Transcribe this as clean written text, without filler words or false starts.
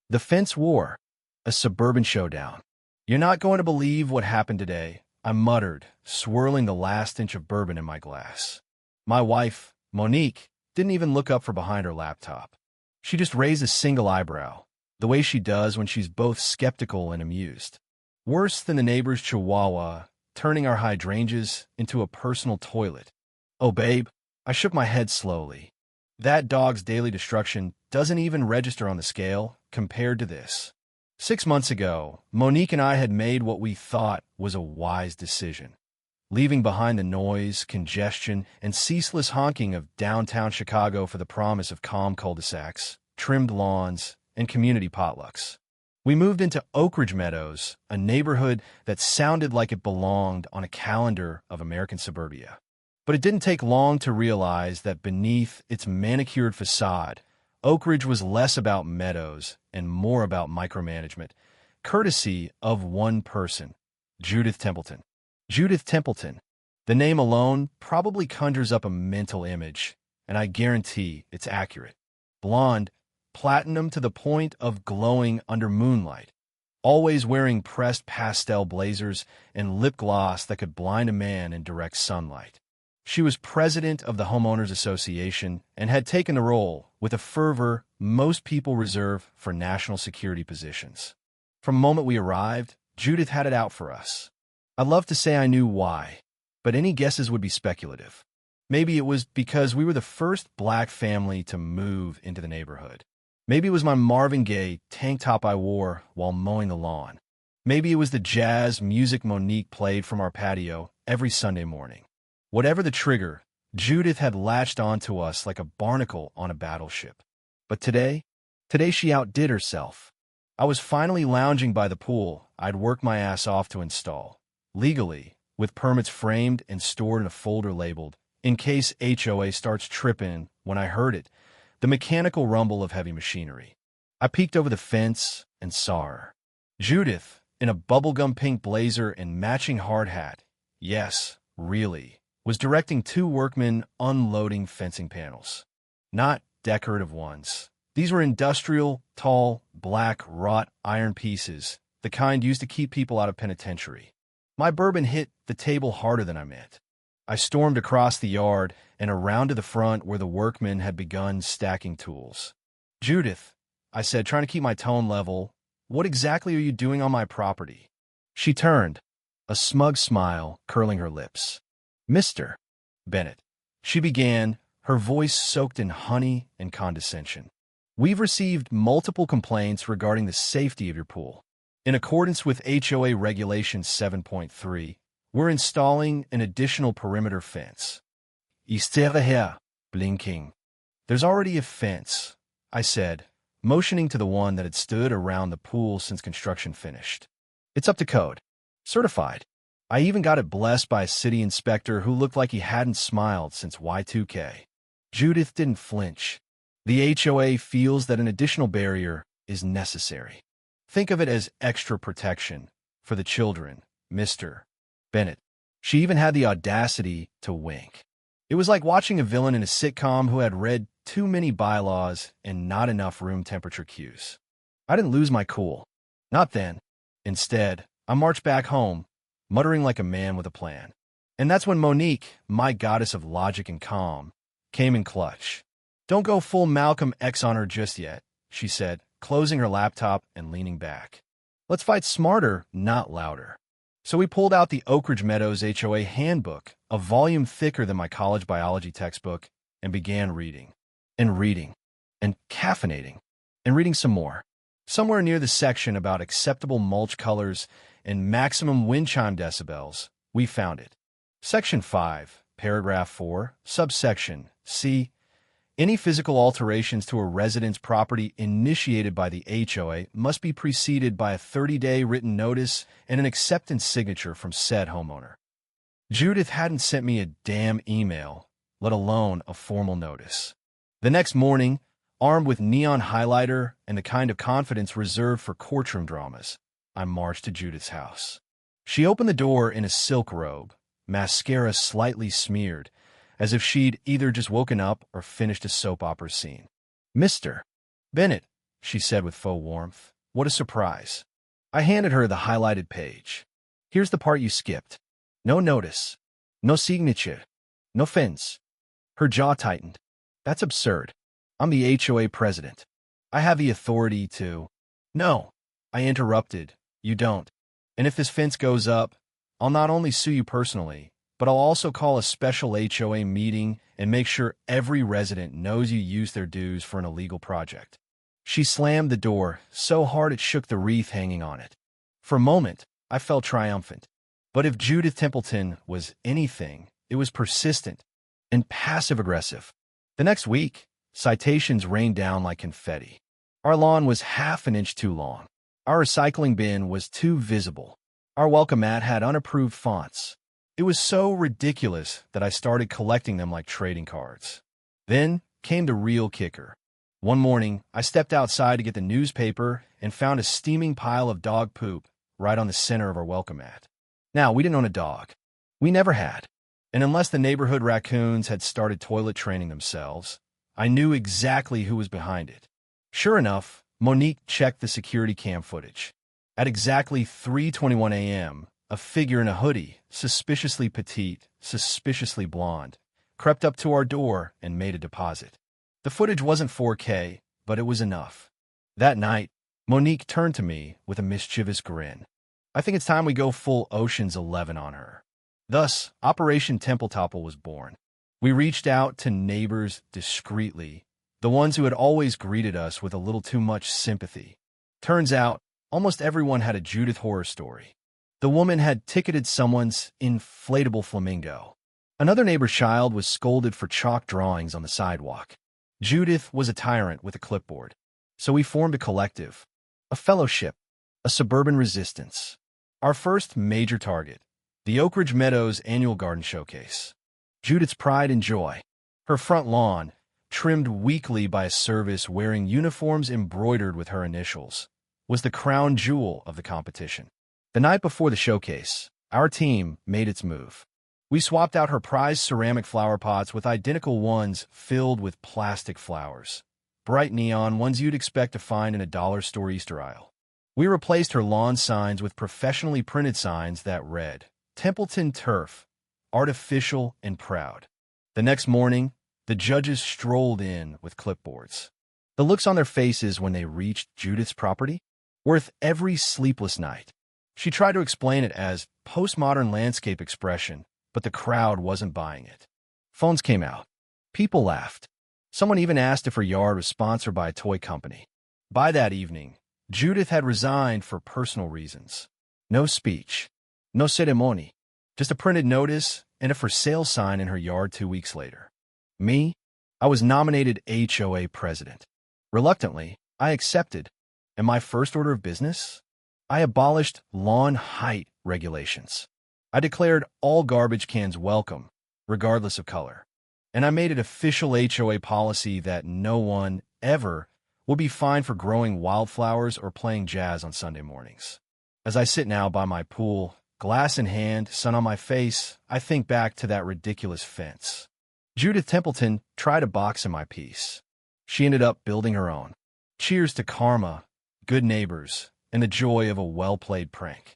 The fence war, a suburban showdown. You're not going to believe what happened today, I muttered, swirling the last inch of bourbon in my glass. My wife, Monique, didn't even look up from behind her laptop. She just raised a single eyebrow, the way she does when she's both skeptical and amused. Worse than the neighbor's chihuahua, turning our hydrangeas into a personal toilet. Oh, babe, I shook my head slowly. That dog's daily destruction doesn't even register on the scale compared to this. 6 months ago, Monique and I had made what we thought was a wise decision. Leaving behind the noise, congestion, and ceaseless honking of downtown Chicago for the promise of calm cul-de-sacs, trimmed lawns, and community potlucks. We moved into Oak Ridge Meadows, a neighborhood that sounded like it belonged on a calendar of American suburbia. But it didn't take long to realize that beneath its manicured facade, Oak Ridge was less about meadows and more about micromanagement, courtesy of one person, Judith Templeton. Judith Templeton. The name alone probably conjures up a mental image, and I guarantee it's accurate. Blonde, platinum to the point of glowing under moonlight, always wearing pressed pastel blazers and lip gloss that could blind a man in direct sunlight. She was president of the Homeowners Association and had taken the role with a fervor most people reserve for national security positions. From the moment we arrived, Judith had it out for us. I'd love to say I knew why, but any guesses would be speculative. Maybe it was because we were the first black family to move into the neighborhood. Maybe it was my Marvin Gaye tank top I wore while mowing the lawn. Maybe it was the jazz music Monique played from our patio every Sunday morning. Whatever the trigger, Judith had latched onto us like a barnacle on a battleship. But today she outdid herself. I was finally lounging by the pool I'd worked my ass off to install, legally, with permits framed and stored in a folder labeled, in case HOA starts tripping. When I heard it, the mechanical rumble of heavy machinery. I peeked over the fence and saw her. Judith, in a bubblegum pink blazer and matching hard hat, yes, really, was directing 2 workmen unloading fencing panels. Not decorative ones. These were industrial, tall, black, wrought iron pieces, the kind used to keep people out of penitentiary. My bourbon hit the table harder than I meant. I stormed across the yard and around to the front where the workmen had begun stacking tools. "Judith," I said, trying to keep my tone level, "what exactly are you doing on my property?" She turned, a smug smile curling her lips. "Mr. Bennett," she began, her voice soaked in honey and condescension. "We've received multiple complaints regarding the safety of your pool. In accordance with HOA Regulation 7.3, we're installing an additional perimeter fence." "Here, blinking." "There's already a fence," I said, motioning to the one that had stood around the pool since construction finished. "It's up to code. Certified. I even got it blessed by a city inspector who looked like he hadn't smiled since Y2K. Judith didn't flinch. The HOA feels that an additional barrier is necessary. Think of it as extra protection for the children, Mr. Bennett. She even had the audacity to wink. It was like watching a villain in a sitcom who had read too many bylaws and not enough room temperature cues. I didn't lose my cool. Not then. Instead, I marched back home, muttering like a man with a plan. And that's when Monique, my goddess of logic and calm, came in clutch. "Don't go full Malcolm X on her just yet," she said, closing her laptop and leaning back. "Let's fight smarter, not louder." So we pulled out the Oak Ridge Meadows HOA handbook, a volume thicker than my college biology textbook, and began reading. And reading. And caffeinating. And reading some more. Somewhere near the section about acceptable mulch colors and maximum wind chime decibels, we found it. Section 5, paragraph 4, subsection C. Any physical alterations to a resident's property initiated by the HOA must be preceded by a 30-day written notice and an acceptance signature from said homeowner. Judith hadn't sent me a damn email, let alone a formal notice. The next morning, armed with neon highlighter and the kind of confidence reserved for courtroom dramas, I marched to Judith's house. She opened the door in a silk robe, mascara slightly smeared, as if she'd either just woken up or finished a soap opera scene. "Mr. Bennett," she said with faux warmth. What a surprise. I handed her the highlighted page. Here's the part you skipped. No notice. No signature. No fence. Her jaw tightened. That's absurd. I'm the HOA president. I have the authority to... No, I interrupted. You don't. And if this fence goes up, I'll not only sue you personally, but I'll also call a special HOA meeting and make sure every resident knows you used their dues for an illegal project. She slammed the door so hard it shook the wreath hanging on it. For a moment, I felt triumphant. But if Judith Templeton was anything, it was persistent and passive-aggressive. The next week, citations rained down like confetti. Our lawn was half an inch too long. Our recycling bin was too visible. Our welcome mat had unapproved fonts. It was so ridiculous that I started collecting them like trading cards. Then came the real kicker. One morning, I stepped outside to get the newspaper and found a steaming pile of dog poop right on the center of our welcome mat. Now, we didn't own a dog. We never had. And unless the neighborhood raccoons had started toilet training themselves, I knew exactly who was behind it. Sure enough, Monique checked the security cam footage. At exactly 3:21 a.m., a figure in a hoodie, suspiciously petite, suspiciously blonde, crept up to our door and made a deposit. The footage wasn't 4K, but it was enough. That night, Monique turned to me with a mischievous grin. I think it's time we go full Ocean's 11 on her. Thus, Operation Topple was born. We reached out to neighbors discreetly, the ones who had always greeted us with a little too much sympathy. Turns out, almost everyone had a Judith horror story. The woman had ticketed someone's inflatable flamingo. Another neighbor's child was scolded for chalk drawings on the sidewalk. Judith was a tyrant with a clipboard. So we formed a collective, a fellowship, a suburban resistance. Our first major target, the Oak Ridge Meadows Annual Garden Showcase. Judith's pride and joy. Her front lawn, trimmed weekly by a service wearing uniforms embroidered with her initials, was the crown jewel of the competition. The night before the showcase, our team made its move. We swapped out her prized ceramic flower pots with identical ones filled with plastic flowers, bright neon ones you'd expect to find in a dollar store Easter aisle. We replaced her lawn signs with professionally printed signs that read, Templeton Turf, artificial and proud. The next morning, the judges strolled in with clipboards. The looks on their faces when they reached Judith's property? Worth every sleepless night. She tried to explain it as postmodern landscape expression, but the crowd wasn't buying it. Phones came out. People laughed. Someone even asked if her yard was sponsored by a toy company. By that evening, Judith had resigned for personal reasons. No speech. No ceremony. Just a printed notice and a for sale sign in her yard 2 weeks later. Me? I was nominated HOA president. Reluctantly, I accepted. And my first order of business? I abolished lawn height regulations. I declared all garbage cans welcome, regardless of color. And I made it official HOA policy that no one, ever, will be fined for growing wildflowers or playing jazz on Sunday mornings. As I sit now by my pool, glass in hand, sun on my face, I think back to that ridiculous fence. Judith Templeton tried to box in my piece. She ended up building her own. Cheers to karma, good neighbors, and the joy of a well-played prank.